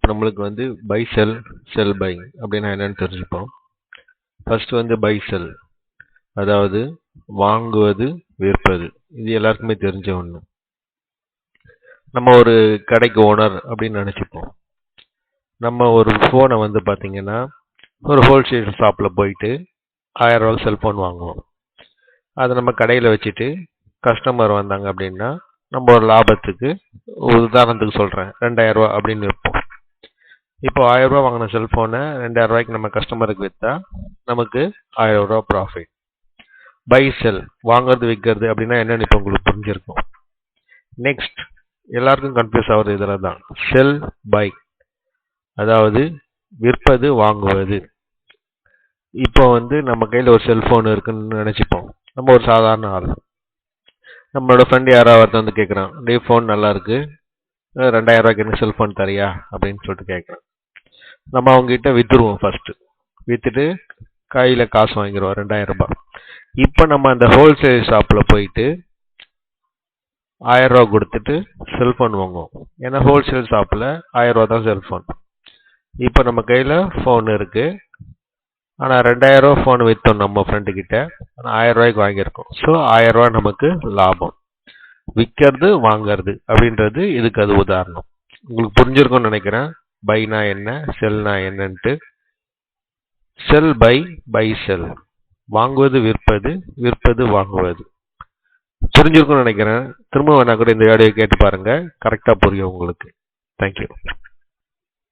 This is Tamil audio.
நம்மளுக்கு வந்து பை செல் செல் பை அப்படின்னா என்னன்னு தெரிஞ்சுப்போம். ஃபர்ஸ்ட் வந்து பை செல், அதாவது வாங்குவது விற்பது. இது எல்லாருக்குமே தெரிஞ்ச ஒன்று. நம்ம ஒரு கடைக்கு ஓனர் அப்படின்னு நினச்சிப்போம். நம்ம ஒரு ஃபோனை வந்து பார்த்தீங்கன்னா ஒரு ஹோல்சேல் ஷாப்பில் போயிட்டு 1000 ரூபா செல்ஃபோன் வாங்குவோம். அதை நம்ம கடையில் வச்சுட்டு கஸ்டமர் வந்தாங்க அப்படின்னா நம்ம ஒரு லாபத்துக்கு, உதாரணத்துக்கு சொல்கிறேன், 2000 ரூபா அப்படின்னு வைப்போம். இப்போ 1000 ரூபா வாங்கின செல்ஃபோனை 2000 ரூபாய்க்கு நம்ம கஸ்டமருக்கு விற்றா நமக்கு 1000 ரூபா ப்ராஃபிட். பை செல், வாங்குறது விற்கிறது அப்படின்னா என்னன்னு இப்போ உங்களுக்கு புரிஞ்சிருக்கும். நெக்ஸ்ட், எல்லாருக்கும் கன்ஃபியூஸ் ஆகுறது இதில் தான், செல் பை, அதாவது விற்பது வாங்குவது. இப்போ வந்து நம்ம கையில் ஒரு செல்ஃபோன் இருக்குன்னு நினச்சிப்போம். நம்ம ஒரு சாதாரண ஆள். நம்மளோட ஃப்ரெண்டு யாராவது ஒருத்தர் வந்து கேட்குறான், டே ஃபோன் நல்லா இருக்கு, 2000 ரூபாய்க்கு எனக்கு செல்ஃபோன் தரியா அப்படின்னு சொல்லிட்டு கேட்குறான். நம்ம அவங்ககிட்ட விற்றுருவோம். ஃபர்ஸ்ட் விற்றுட்டு கையில் காசு வாங்கிடுவோம், 2000 ரூபாய். இப்போ நம்ம அந்த ஹோல்சேல் ஷாப்பில் போயிட்டு 1000 ரூபா கொடுத்துட்டு செல்ஃபோன் வாங்குவோம். ஏன்னா ஹோல்சேல் ஷாப்பில் 1000 ரூபா தான் செல்ஃபோன். இப்போ நம்ம கையில் ஃபோன் இருக்கு, ஆனால் 2000 ரூபா ஃபோன் விற்றோம் நம்ம ஃப்ரெண்டு கிட்ட, ஆனால் 1000 ரூபாய்க்கு வாங்கியிருக்கோம். ஸோ 1000 ரூபா நமக்கு லாபம். விற்கிறது வாங்கிறது அப்படின்றது இதுக்கு அது உதாரணம். உங்களுக்கு புரிஞ்சிருக்கும்னு நினைக்கிறேன், பைனா என்ன செல்னா என்னன்ட்டு. செல் பை, பை செல், வாங்குவது விற்பது, விற்பது வாங்குவது. புரிஞ்சிருக்கும்னு நினைக்கிறேன். திரும்ப வேணா கூட இந்த வீடியோ கேட்டு பாருங்க, கரெக்டாக புரியும் உங்களுக்கு. தேங்க்யூ.